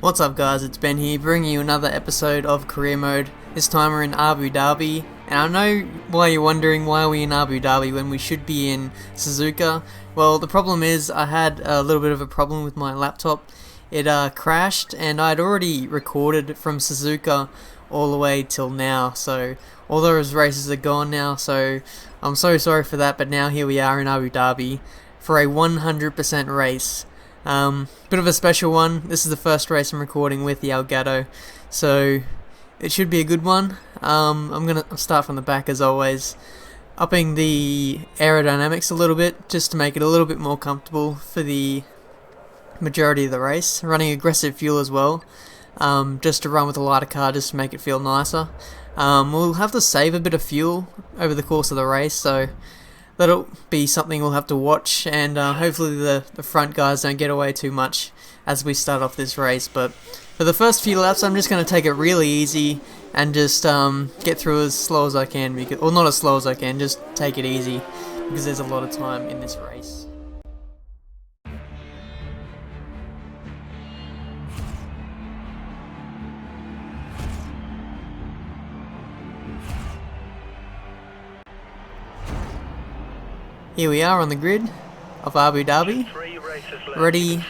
What's up guys, it's Ben here, bringing you another episode of Career Mode. This time we're in Abu Dhabi, and I know why you're wondering why we're in Abu Dhabi when we should be in Suzuka. Well, the problem is I had a little bit of a problem with my laptop. It crashed, and I'd already recorded from Suzuka all the way till now, so all those races are gone now, so I'm so sorry for that, but now here we are in Abu Dhabi for a 100% race. Bit of a special one. This is the first race I'm recording with the Elgato, so it should be a good one. I'm gonna start from the back as always, upping the aerodynamics a little bit just to make it a little bit more comfortable for the majority of the race. Running aggressive fuel as well, just to run with a lighter car just to make it feel nicer. We'll have to save a bit of fuel over the course of the race, so that'll be something we'll have to watch, and hopefully the front guys don't get away too much as we start off this race. But for the first few laps I'm just going to take it really easy and just get through as slow as I can, or not as slow as I can, just take it easy because there's a lot of time in this race. Here we are on the grid of Abu Dhabi, ready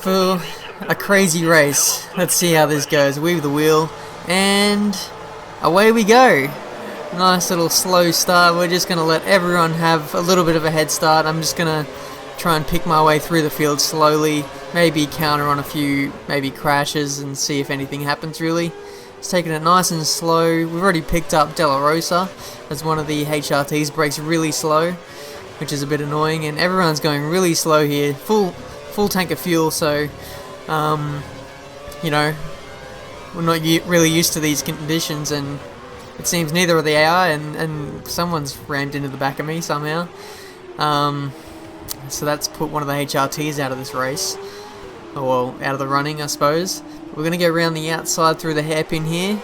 for a crazy race. Let's see how this goes. Weave the wheel, and away we go. Nice little slow start. We're just going to let everyone have a little bit of a head start. I'm just going to try and pick my way through the field slowly, maybe counter on a few crashes and see if anything happens really. It's taking it nice and slow. We've already picked up De La Rosa as one of the HRTs brakes really slow, which is a bit annoying, and everyone's going really slow here. Full tank of fuel, so you know, we're not really used to these conditions, and it seems neither are the AI, and someone's rammed into the back of me somehow. So that's put one of the HRTs out of this race, or well, out of the running, I suppose. We're going to go around the outside through the hairpin here,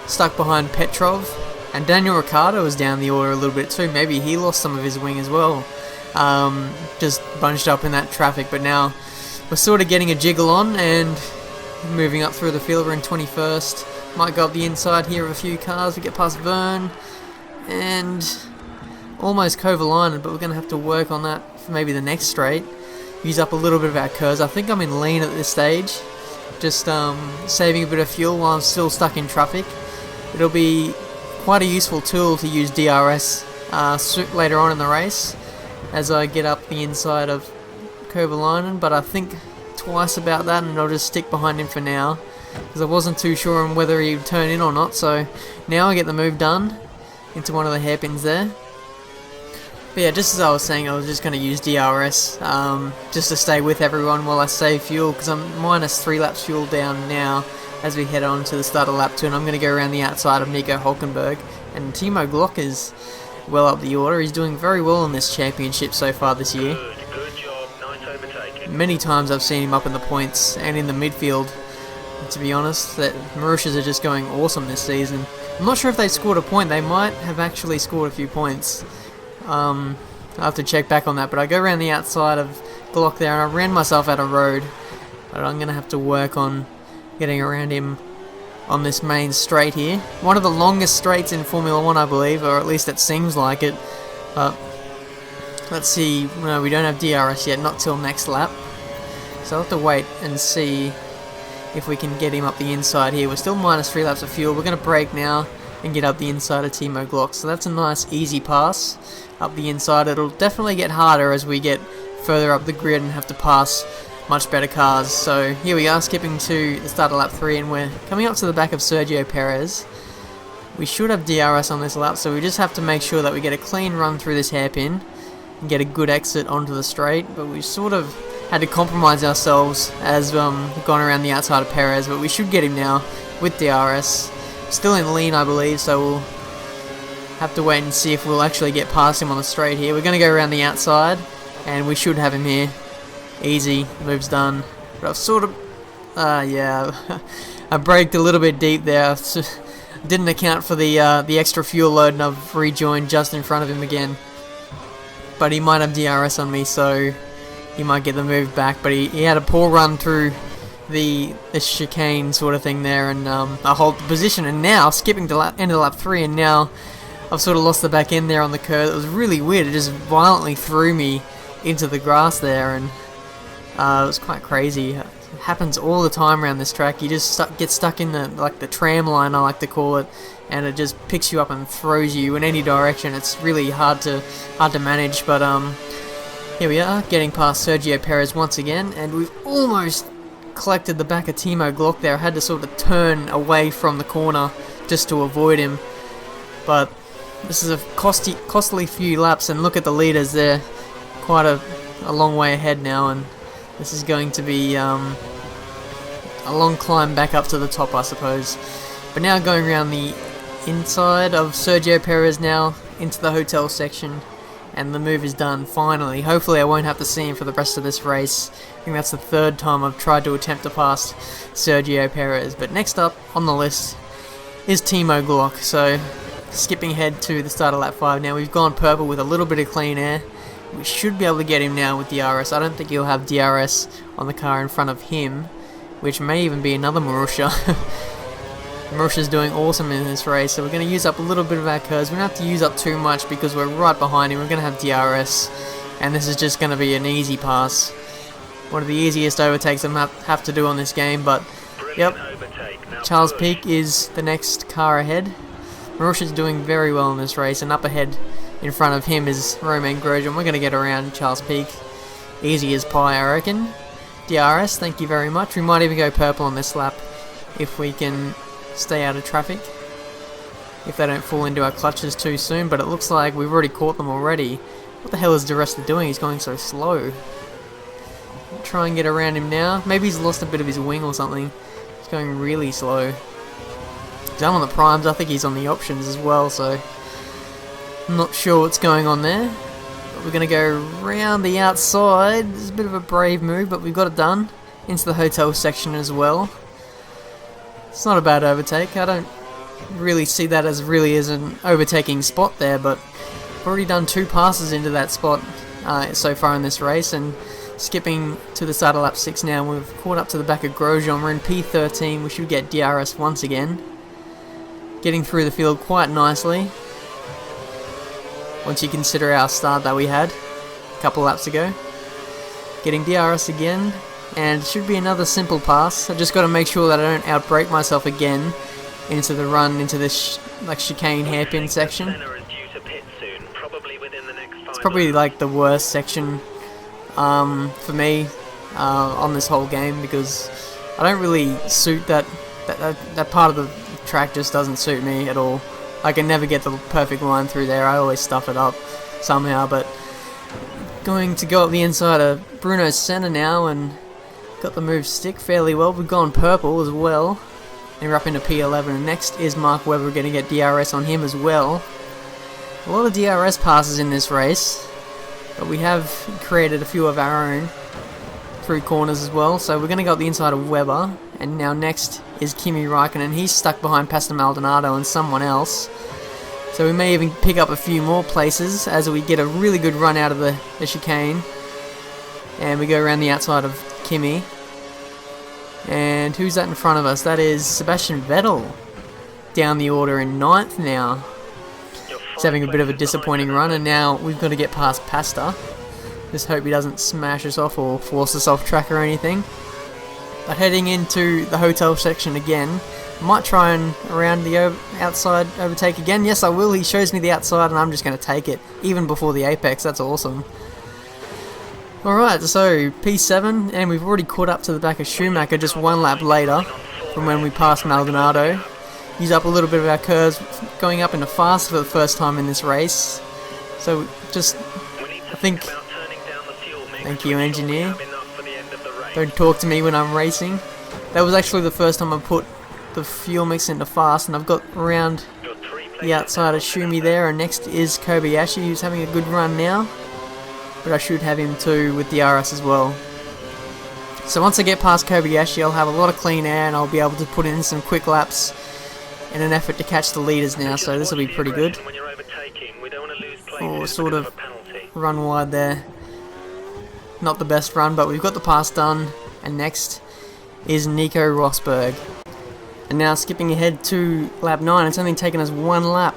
stuck behind Petrov, and Daniel Ricciardo was down the order a little bit too. Maybe he lost some of his wing as well, just bunched up in that traffic. But now we're sort of getting a jiggle on and moving up through the field. We're in 21st, might go up the inside here of a few cars. We get past Verne and almost Kovalainen, but we're going to have to work on that for maybe the next straight. Use up a little bit of our curves. I think I'm in lean at this stage, just saving a bit of fuel while I'm still stuck in traffic. It'll be quite a useful tool to use DRS later on in the race as I get up the inside of Kovalainen, but I think twice about that, and I'll just stick behind him for now because I wasn't too sure on whether he'd turn in or not. So now I get the move done into one of the hairpins there. But yeah, just as I was saying, I was just going to use DRS just to stay with everyone while I save fuel, because I'm minus 3 laps fuel down now as we head on to the start of lap 2, and I'm going to go around the outside of Nico Hülkenberg. And Timo Glock is well up the order. He's doing very well in this championship so far this year. Good job, nice overtaking. Many times I've seen him up in the points and in the midfield. And to be honest, that Mauritius are just going awesome this season. I'm not sure if they scored a point. They might have actually scored a few points. I'll have to check back on that, but I go around the outside of Glock there, and I ran myself out of road, but I'm going to have to work on getting around him on this main straight here. One of the longest straights in Formula 1, I believe, or at least it seems like it, but let's see. No, we don't have DRS yet, not till next lap, so I'll have to wait and see if we can get him up the inside here. We're still minus 3 laps of fuel. We're going to brake now and get up the inside of Timo Glock, so that's a nice easy pass up the inside. It'll definitely get harder as we get further up the grid and have to pass much better cars. So here we are, skipping to the start of lap 3, and we're coming up to the back of Sergio Perez. We should have DRS on this lap, so we just have to make sure that we get a clean run through this hairpin and get a good exit onto the straight. But we sort of had to compromise ourselves as gone around the outside of Perez, but we should get him now with DRS. Still in lean, I believe, so we'll have to wait and see if we'll actually get past him on the straight here. We're going to go around the outside, and we should have him here. Easy, move's done. But I've sort of, yeah, I braked a little bit deep there. Didn't account for the extra fuel load, and I've rejoined just in front of him again. But he might have DRS on me, so he might get the move back. But he had a poor run through the chicane sort of thing there, and I hold the position. And now skipping to end of lap 3, and now I've sort of lost the back end there on the curve. It was really weird. It just violently threw me into the grass there, and it was quite crazy. It happens all the time around this track. You just get stuck in the tram line, I like to call it, and it just picks you up and throws you in any direction. It's really hard to manage, but here we are, getting past Sergio Perez once again, and we've almost collected the back of Timo Glock there. I had to sort of turn away from the corner just to avoid him, but this is a costly few laps, and look at the leaders, they're quite a long way ahead now, and this is going to be a long climb back up to the top, I suppose. But now going around the inside of Sergio Perez now into the hotel section, and the move is done finally. Hopefully I won't have to see him for the rest of this race. I think that's the 3rd time I've tried to attempt to pass Sergio Perez. But next up on the list is Timo Glock. So skipping ahead to the start of lap 5 now, we've gone purple with a little bit of clean air. We should be able to get him now with DRS. I don't think he'll have DRS on the car in front of him, which may even be another Marussia. Marusha's doing awesome in this race, so we're going to use up a little bit of our curves. We don't have to use up too much because we're right behind him. We're going to have DRS, and this is just going to be an easy pass. One of the easiest overtakes I have to do on this game, but yep, Charles Pic is the next car ahead. Marusha's doing very well in this race, and up ahead in front of him is Romain Grosjean. We're going to get around Charles Pic. Easy as pie, I reckon. DRS, thank you very much. We might even go purple on this lap if we can stay out of traffic, if they don't fall into our clutches too soon, but it looks like we've already caught them already. What the hell is the rest doing? He's going so slow. Try and get around him now. Maybe he's lost a bit of his wing or something. He's going really slow. I'm on the primes. I think he's on the options as well, so I'm not sure what's going on there. But we're going to go round the outside. It's a bit of a brave move, but we've got it done. Into the hotel section as well. It's not a bad overtake. I don't really see that as an overtaking spot there, but I've already done 2 passes into that spot so far in this race, and skipping to the start of lap 6 now, we've caught up to the back of Grosjean. We're in P13. We should get DRS once again. Getting through the field quite nicely, once you consider our start that we had a couple laps ago. Getting DRS again, and it should be another simple pass. I just got to make sure that I don't outbrake myself again into the run into this chicane hairpin section. It's probably like the worst section for me on this whole game, because I don't really suit that part of the track. Just doesn't suit me at all. I can never get the perfect line through there. I always stuff it up somehow. But going to go up the inside of Bruno Senna now, and got the move stick fairly well. We've gone purple as well, and we're up into P11. And next is Mark Webber. We're going to get DRS on him as well. A lot of DRS passes in this race, but we have created a few of our own through corners as well. So we're going to go up the inside of Webber, and now next is Kimi Raikkonen. He's stuck behind Pastor Maldonado and someone else, so we may even pick up a few more places as we get a really good run out of the chicane, and we go around the outside of Kimi. And who's that in front of us? That is Sebastian Vettel, down the order in 9th now. He's having a bit of a disappointing run, and now we've got to get past Pastor. Just hope he doesn't smash us off or force us off track or anything. But heading into the hotel section again, might try and around the outside overtake again. Yes, I will. He shows me the outside, and I'm just going to take it, even before the apex. That's awesome. Alright, so P7, and we've already caught up to the back of Schumacher just 1 lap later from when we passed Maldonado. Use up a little bit of our curves, going up into fast for the first time in this race. So just, I think, thank you engineer, don't talk to me when I'm racing. That was actually the first time I put the fuel mix into fast, and I've got around the outside of Schumi there, and next is Kobayashi, who's having a good run now, but I should have him too with the DRS as well. So once I get past Kobayashi, I'll have a lot of clean air, and I'll be able to put in some quick laps in an effort to catch the leaders now, so this will be pretty good. Or sort of run wide there. Not the best run, but we've got the pass done, and next is Nico Rosberg. And now skipping ahead to lap 9, it's only taken us 1 lap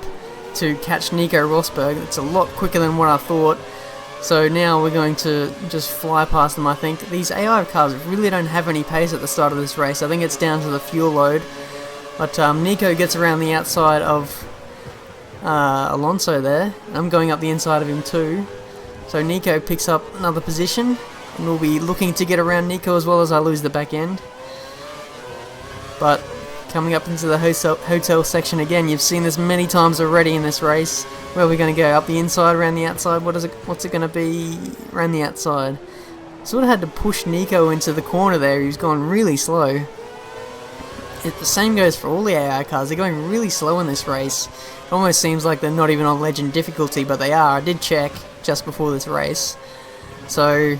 to catch Nico Rosberg. It's a lot quicker than what I thought. So now we're going to just fly past them, I think. These AI cars really don't have any pace at the start of this race. I think it's down to the fuel load. But Nico gets around the outside of Alonso there. I'm going up the inside of him too. So Nico picks up another position. And we'll be looking to get around Nico as well as I lose the back end. But coming up into the hotel section again, you've seen this many times already in this race. Where are we going to go? Up the inside, around the outside? What's it going to be? Around the outside. Sort of had to push Nico into the corner there. He was going really slow. The same goes for all the AI cars. They're going really slow in this race. It almost seems like they're not even on legend difficulty, but they are. I did check just before this race. So,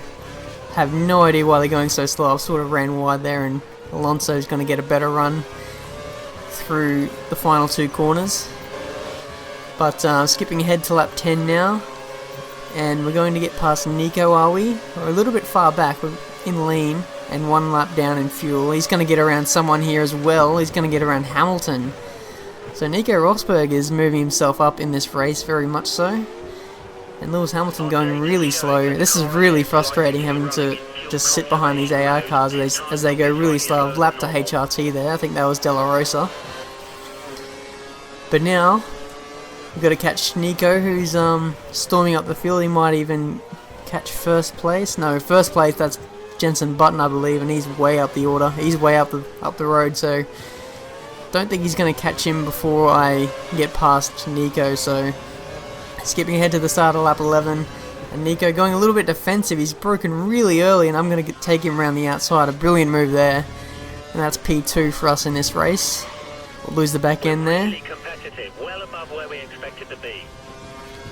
have no idea why they're going so slow. I've sort of ran wide there, and Alonso's going to get a better run through the final 2 corners. But skipping ahead to lap 10 now, and we're going to get past Nico, are we? We're a little bit far back. We're in lean and 1 lap down in fuel. He's going to get around someone here as well. He's going to get around Hamilton. So Nico Rosberg is moving himself up in this race, very much so. And Lewis Hamilton going really slow. This is really frustrating, having to just sit behind these AI cars as they go really slow. I've lapped to HRT there. I think that was De La Rosa. But now we've got to catch Nico, who's storming up the field. He might even catch first place. No, first place, that's Jenson Button, I believe, and he's way up the order. He's way up the road, so don't think he's going to catch him before I get past Nico. So skipping ahead to the start of lap 11, and Nico going a little bit defensive. He's broken really early, and I'm going to take him around the outside. A brilliant move there, and that's P2 for us in this race. We'll lose the back end there. Really competitive, well above where we expected to be.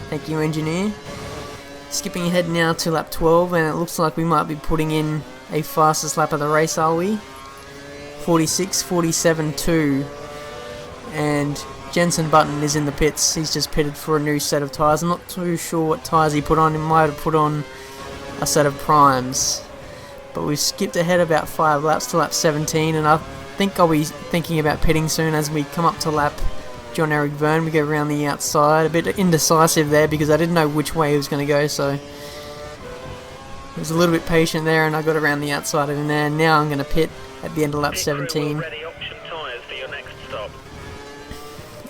Thank you, engineer. Skipping ahead now to lap 12, and it looks like we might be putting in a fastest lap of the race, are we? 46-47-2. And Jenson Button is in the pits. He's just pitted for a new set of tyres. I'm not too sure what tyres he put on. He might have put on a set of primes. But we've skipped ahead about 5 laps to lap 17, and I think I'll be thinking about pitting soon as we come up to lap John Eric Verne. We go around the outside. A bit indecisive there because I didn't know which way he was going to go, so I was a little bit patient there, and I got around the outside of him there. Now I'm going to pit at the end of lap 17. Ready option tyres for your next stop.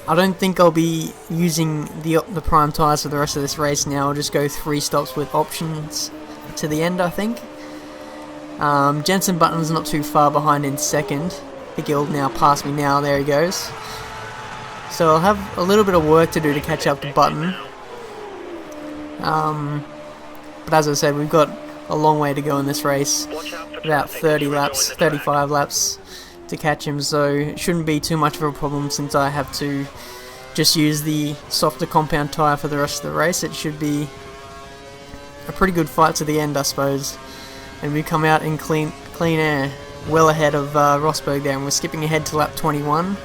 I don't think I'll be using the prime tyres for the rest of this race now. I'll just go 3 stops with options to the end, I think. Jenson Button's not too far behind in second. I think he'll now pass me now. There he goes. So I'll have a little bit of work to do to catch up to Button. But as I said, we've got a long way to go in this race. About 30 laps, 35 laps to catch him, so it shouldn't be too much of a problem since I have to just use the softer compound tyre for the rest of the race. It should be a pretty good fight to the end, I suppose. And we come out in clean air, well ahead of Rosberg there, and we're skipping ahead to lap 21.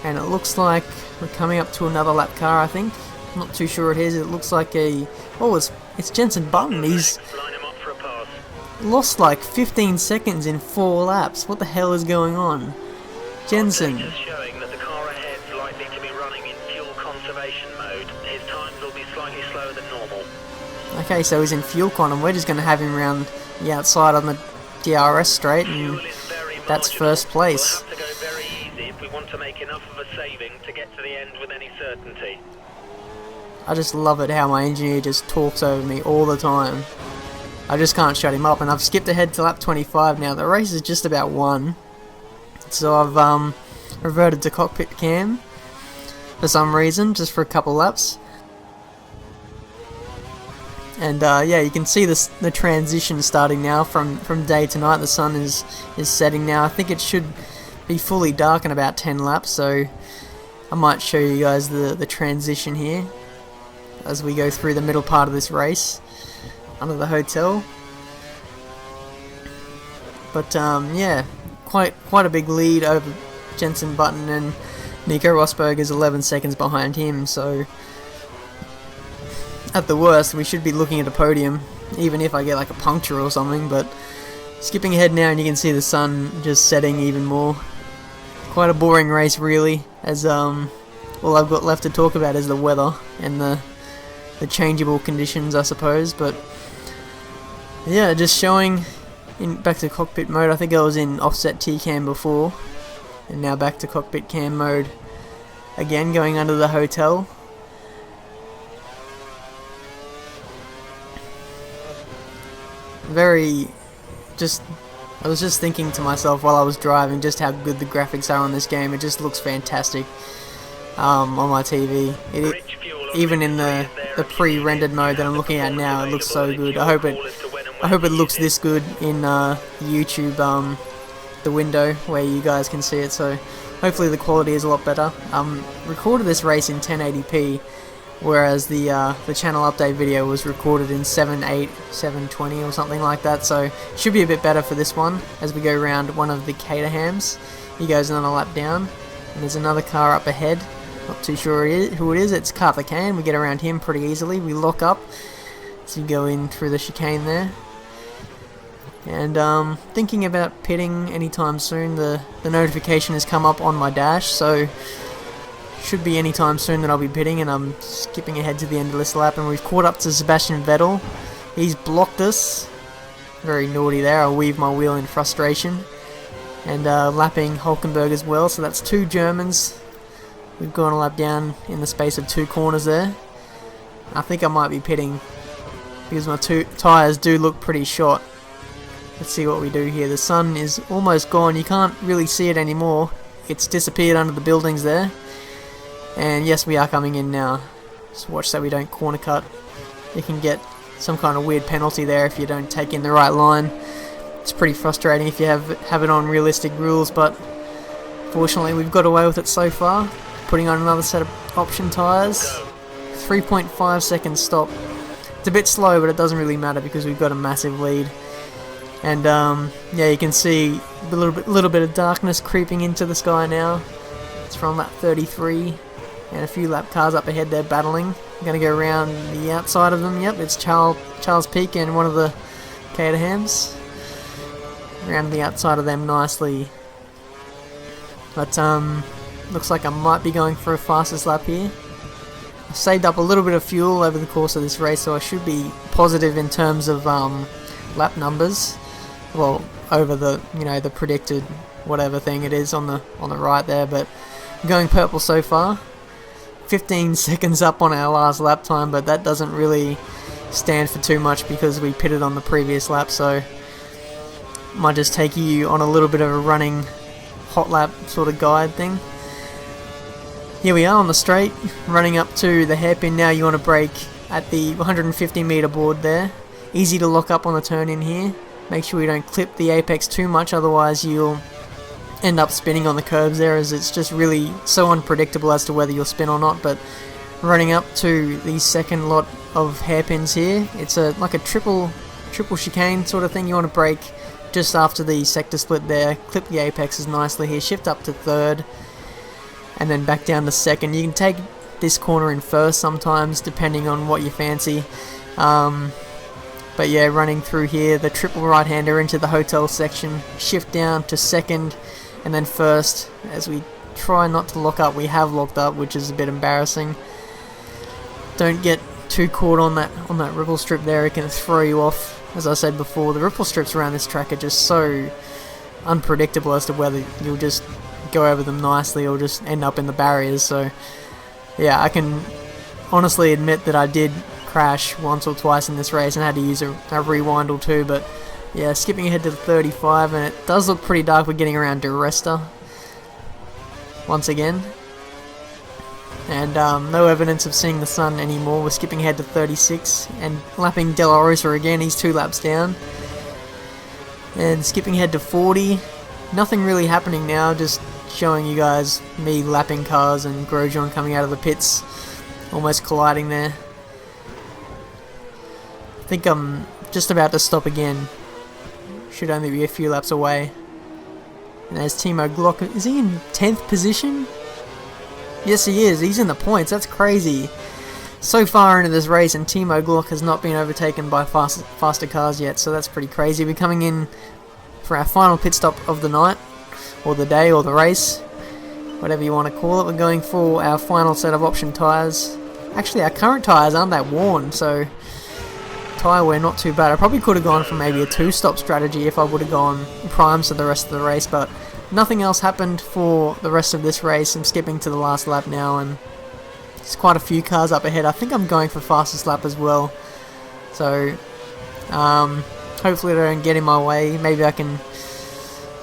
And it looks like we're coming up to another lap car, I think. I'm not too sure it is. It looks like it's Jenson Button. He's Line him up for a pass. lost like 15 seconds in 4 laps. What the hell is going on? Jenson. Just showing that the car ahead is likely to be running in fuel conservation mode. His times will be slightly slower than normal. Okay, so he's in fuel con, and we're just going to have him around the outside on the DRS straight, and that's first place. We'll have to go very easy if we want to make enough of a saving to get to the end with any certainty. I just love it how my engineer just talks over me all the time. I just can't shut him up, and I've skipped ahead to lap 25 now. The race is just about won. So I've reverted to cockpit cam for some reason, just for a couple laps. And yeah, you can see the transition starting now from day to night. The sun is setting now. I think it should be fully dark in about 10 laps, so I might show you guys the transition here as we go through the middle part of this race under the hotel. But yeah, quite a big lead over Jenson Button, and Nico Rosberg is 11 seconds behind him, so at the worst we should be looking at a podium, even if I get like a puncture or something. But Skipping ahead now, and you can see the sun just setting even more. Quite a boring race, really, as all I've got left to talk about is the weather and the changeable conditions, I suppose. But yeah, just showing back to cockpit mode. I think I was in offset T-cam before, and now back to cockpit cam mode again, going under the hotel. I was just thinking to myself while I was driving just how good the graphics are on this game. It just looks fantastic on my TV. Even in the pre-rendered mode that I'm looking at now, it looks so good. I hope it looks this good in YouTube, the window where you guys can see it. So hopefully the quality is a lot better. Recorded this race in 1080p, whereas the channel update video was recorded in 720 or something like that, so it should be a bit better for this one as we go around one of the Caterhams. He goes another lap down, and there's another car up ahead. Not too sure who it is. It's Cartha Kane. We get around him pretty easily. We lock up as we go in through the chicane there. And thinking about pitting anytime soon. The notification has come up on my dash, so should be any time soon that I'll be pitting. And I'm skipping ahead to the end of this lap, and we've caught up to Sebastian Vettel. He's blocked us. Very naughty there. I'll weave my wheel in frustration. And lapping Hulkenberg as well, so that's two Germans. We've gone a lap down in the space of 2 corners there. I think I might be pitting because my tyres do look pretty short. Let's see what we do here. The sun is almost gone. You can't really see it anymore. It's disappeared under the buildings there. And yes, we are coming in now. Just watch that we don't corner cut. You can get some kind of weird penalty there if you don't take in the right line. It's pretty frustrating if you have it on realistic rules, but fortunately we've got away with it so far. Putting on another set of option tyres. 3.5 second stop. It's a bit slow, but it doesn't really matter because we've got a massive lead. And yeah, you can see a little bit of darkness creeping into the sky now. It's from lap 33, and a few lap cars up ahead. They're battling. I'm going to go around the outside of them. Yep, it's Charles Peak and one of the Caterhams. Around the outside of them nicely. But looks like I might be going for a fastest lap here. I've saved up a little bit of fuel over the course of this race, so I should be positive in terms of lap numbers. Well, over the the predicted whatever thing it is on the right there, but I'm going purple so far. 15 seconds up on our last lap time, but that doesn't really stand for too much because we pitted on the previous lap, so might just take you on a little bit of a running hot lap sort of guide thing. Here we are on the straight, running up to the hairpin now. You want to brake at the 150 meter board there. Easy to lock up on the turn in here. Make sure you don't clip the apex too much, otherwise you'll end up spinning on the curbs there, as it's just really so unpredictable as to whether you'll spin or not. But running up to the second lot of hairpins here, it's like a triple chicane sort of thing. You want to brake just after the sector split there, clip the apexes nicely here, shift up to third, and then back down to second. You can take this corner in first sometimes, depending on what you fancy. But yeah, running through here, the triple right-hander into the hotel section, shift down to second, and then first. As we try not to lock up, we have locked up, which is a bit embarrassing. Don't get too caught on that ripple strip there, it can throw you off. As I said before, the ripple strips around this track are just so unpredictable as to whether you'll just go over them nicely or just end up in the barriers. So yeah, I can honestly admit that I did crash once or twice in this race and had to use a rewind or two. But yeah, skipping ahead to the 35, and it does look pretty dark. We're getting around Di Resta once again, and no evidence of seeing the sun anymore. We're skipping ahead to 36 and lapping De La Rosa again. He's 2 laps down, and skipping ahead to 40. Nothing really happening now, just showing you guys me lapping cars and Grosjean coming out of the pits, almost colliding there. I think I'm just about to stop again. Should only be a few laps away. And there's Timo Glock. Is he in 10th position? Yes, he is. He's in the points. That's crazy. So far into this race, and Timo Glock has not been overtaken by faster cars yet, so that's pretty crazy. We're coming in for our final pit stop of the night, or the day, or the race, whatever you want to call it. We're going for our final set of option tyres. Actually, our current tyres aren't that worn, so tyre wear not too bad. I probably could have gone for maybe a 2-stop strategy if I would have gone primes for the rest of the race, but nothing else happened for the rest of this race. I'm skipping to the last lap now, and there's quite a few cars up ahead. I think I'm going for fastest lap as well, so hopefully they don't get in my way. Maybe I can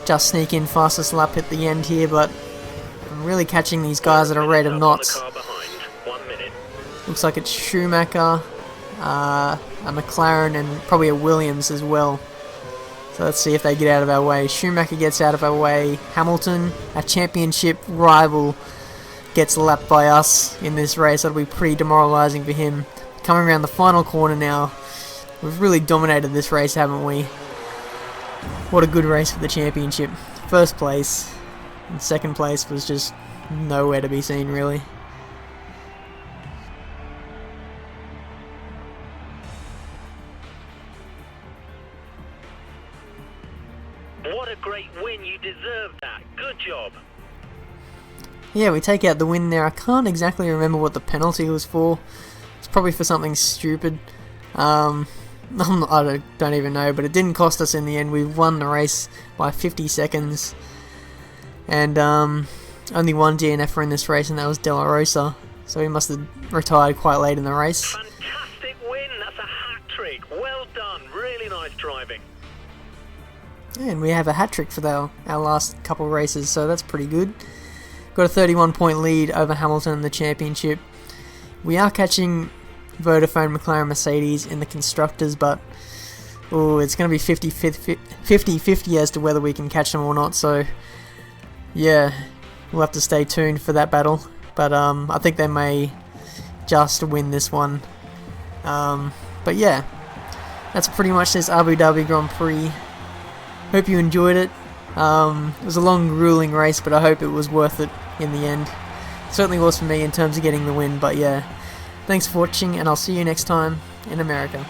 just sneak in fastest lap at the end here, but I'm really catching these guys at a rate of knots. Looks like it's Schumacher, a McLaren, and probably a Williams as well. So let's see if they get out of our way. Schumacher gets out of our way. Hamilton, our championship rival, gets lapped by us in this race. That'll be pretty demoralising for him. Coming around the final corner now. We've really dominated this race, haven't we? What a good race for the championship. First place and second place was just nowhere to be seen, really. What a great win, you deserved that. Good job. Yeah, we take out the win there. I can't exactly remember what the penalty was for. It's probably for something stupid. I don't even know, but it didn't cost us in the end. We won the race by 50 seconds. And only one DNFer in this race, and that was De La Rosa. So he must have retired quite late in the race. Fantastic win, that's a hat-trick. Well done, really nice driving. And we have a hat-trick for our last couple races, so that's pretty good. Got a 31-point lead over Hamilton in the championship. We are catching Vodafone, McLaren, Mercedes in the constructors, but it's going to be 50-50 as to whether we can catch them or not, so yeah, we'll have to stay tuned for that battle. But I think they may just win this one. But yeah, that's pretty much this Abu Dhabi Grand Prix. Hope you enjoyed it. It was a long, grueling race, but I hope it was worth it in the end. It certainly was for me in terms of getting the win, but yeah. Thanks for watching, and I'll see you next time in America.